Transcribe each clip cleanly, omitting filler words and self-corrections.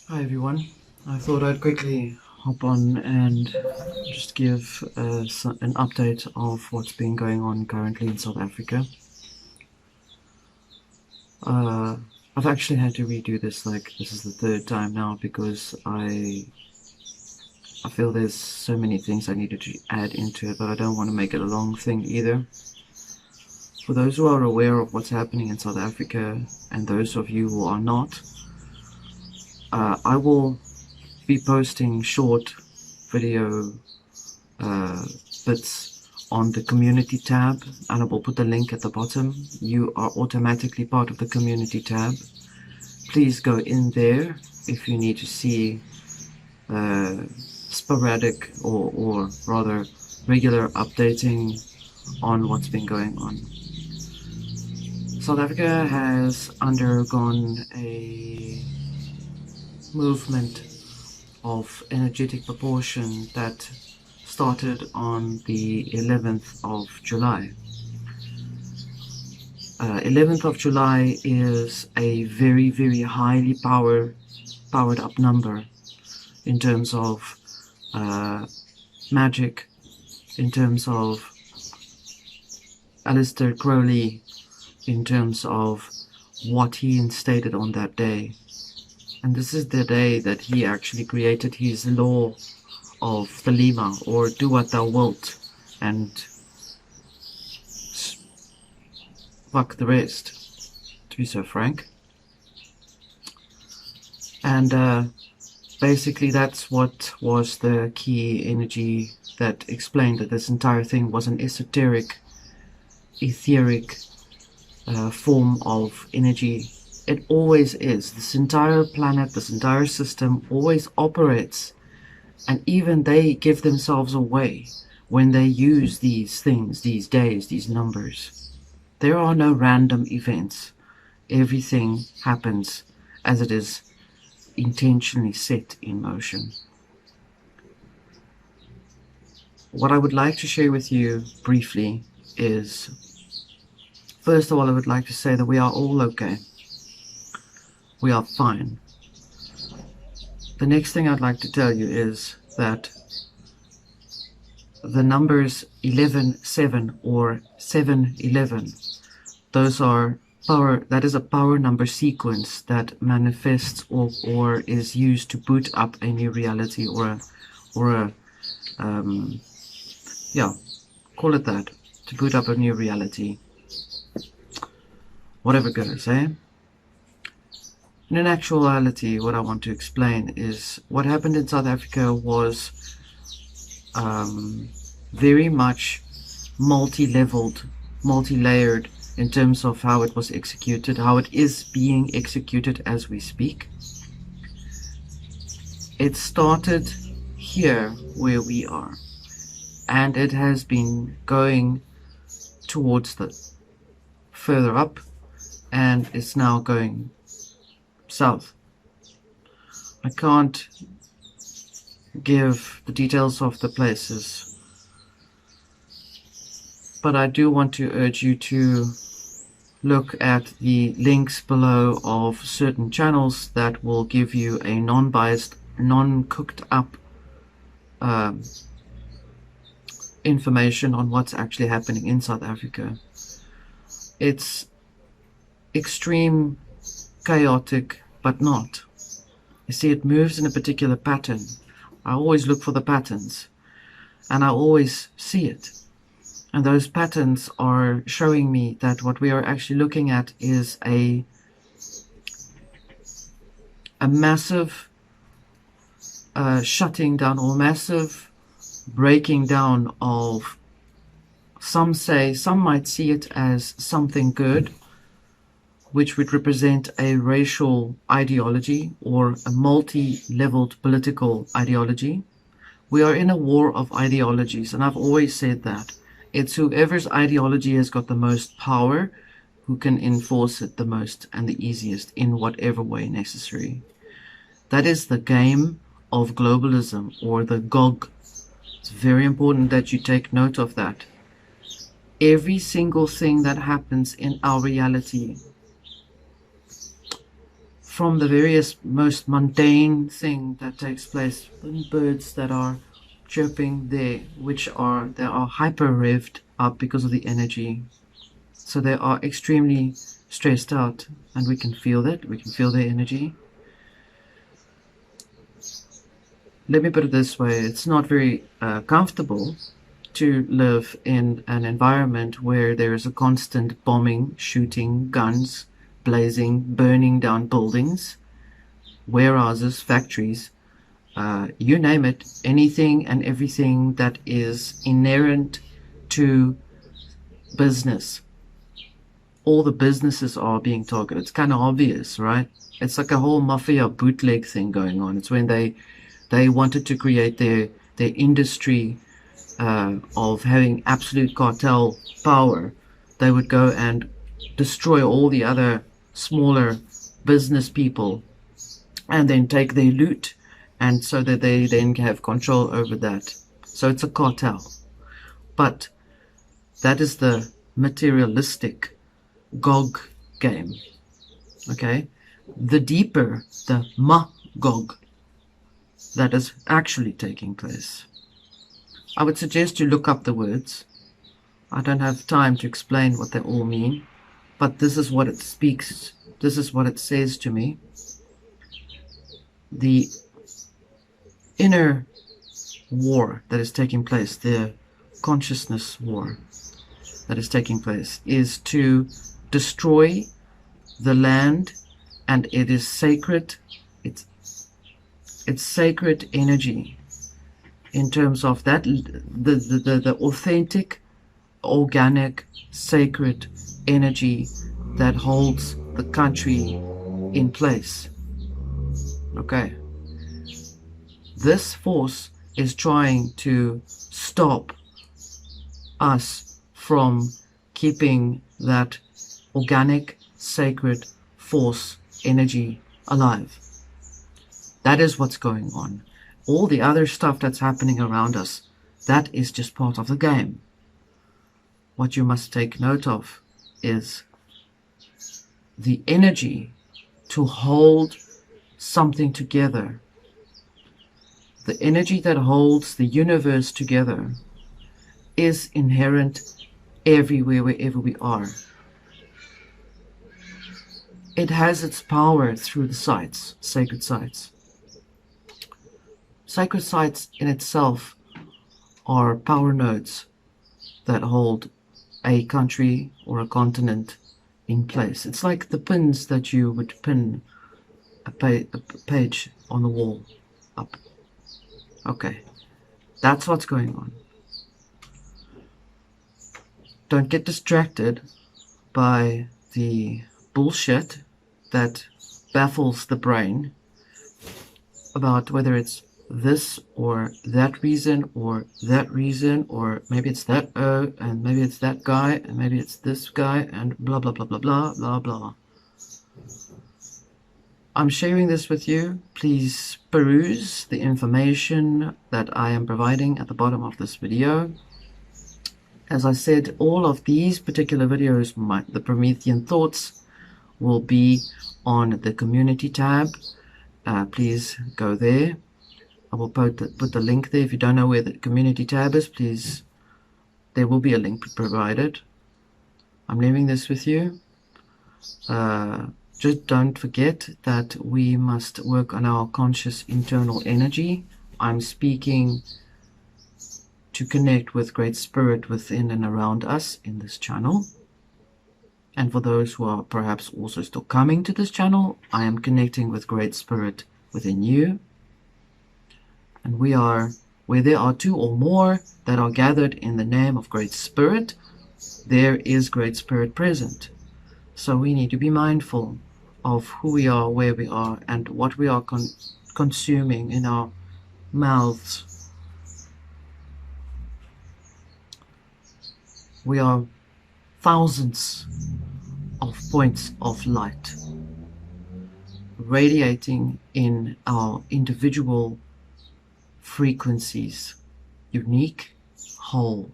Hi everyone. I thought I'd quickly hop on and just give an update of what's been going on currently in South Africa. Uh, I've actually had to redo this, like this is the third time now, because I feel there's so many things I needed to add into it, but I don't want to make it a long thing either. For those who are aware of what's happening in South Africa, and those of you who are not, I will be posting short video bits on the community tab, and I will put the link at the bottom. You are automatically part of the community tab. Please go in there if you need to see sporadic or rather regular updating on what's been going on. South Africa has undergone a movement of energetic proportion that started on the 11th of July. 11th of July is a very, very highly powered up number in terms of magic, in terms of Aleister Crowley, in terms of what he instated on that day. And this is the day that he actually created his law of Thelema, or do what thou wilt, and fuck the rest, to be so frank. And basically that's what was the key energy that explained that this entire thing was an esoteric, etheric form of energy. It always is. This entire planet, this entire system always operates, and even they give themselves away when they use these things, these days, these numbers. There are no random events. Everything happens as it is intentionally set in motion. What I would like to share with you briefly is, first of all, I would like to say that we are all okay. We are fine. The next thing I'd like to tell you is that the numbers 11-7 or 7-11, those are power. That is a power number sequence that manifests or is used to boot up a new reality, or a yeah, call it that, to boot up a new reality. Whatever goes, eh? In actuality, what I want to explain is what happened in South Africa was very much multi-leveled, multi-layered in terms of how it was executed, how it is being executed as we speak. It started here where we are, and it has been going towards the further up, and it's now going south. I can't give the details of the places, but I do want to urge you to look at the links below of certain channels that will give you a non-biased, non-cooked up information on what's actually happening in South Africa. It's extreme, chaotic, but not. You see, it moves in a particular pattern. I always look for the patterns, and I always see it. And those patterns are showing me that what we are actually looking at is a massive shutting down, or massive breaking down of, some might see it as something good, which would represent a racial ideology or a multi-leveled political ideology. We are in a war of ideologies, and I've always said that. It's whoever's ideology has got the most power who can enforce it the most and the easiest in whatever way necessary. That is the game of globalism, or the GOG. It's very important that you take note of that. Every single thing that happens in our reality from the various most mundane thing that takes place, birds that are chirping there, they are hyper revved up because of the energy. So they are extremely stressed out, and we can feel that. We can feel their energy. Let me put it this way, it's not very comfortable to live in an environment where there is a constant bombing, shooting, guns, blazing, burning down buildings, warehouses, factories, you name it, anything and everything that is inherent to business. All the businesses are being targeted. It's kind of obvious, right? It's like a whole mafia bootleg thing going on. It's when they wanted to create their industry of having absolute cartel power. They would go and destroy all the other smaller business people and then take their loot, and so that they then have control over that. So it's a cartel. But that is the materialistic Gog game. Okay? The deeper, the Magog, that is actually taking place. I would suggest you look up the words. I don't have time to explain what they all mean, but this is what it speaks. This is what it says to me. The inner war that is taking place, the consciousness war that is taking place, is to destroy the land, and it is sacred. It's sacred energy in terms of that, the authentic, organic, sacred energy that holds the country in place. Okay. This force is trying to stop us from keeping that organic, sacred force energy alive. That is what's going on. All the other stuff that's happening around us, that is just part of the game. What you must take note of is the energy to hold something together. The energy that holds the universe together is inherent everywhere, wherever we are. It has its power through the sites, sacred sites. Sacred sites in itself are power nodes that hold a country or a continent in place. It's like the pins that you would pin a page on the wall up. Okay, that's what's going on. Don't get distracted by the bullshit that baffles the brain about whether it's this or that reason or that reason, or maybe it's that and maybe it's that guy and maybe it's this guy and blah blah blah blah blah blah blah. I'm sharing this with you. Please peruse the information that I am providing at the bottom of this video. As I said, all of these particular videos, the Promethean thoughts, will be on the community tab. Please go there. I will put the link there. If you don't know where the community tab is, please, there will be a link provided. I'm leaving this with you. Just don't forget that we must work on our conscious internal energy. I'm speaking to connect with Great Spirit within and around us in this channel. And for those who are perhaps also still coming to this channel, I am connecting with Great Spirit within you. And we are, where there are two or more that are gathered in the name of Great Spirit, there is Great Spirit present. So we need to be mindful of who we are, where we are, and what we are consuming in our mouths. We are thousands of points of light radiating in our individual frequencies, unique, whole,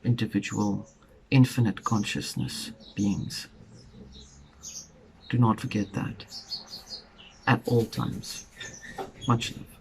individual, infinite consciousness beings. Do not forget that. at all times. Much love.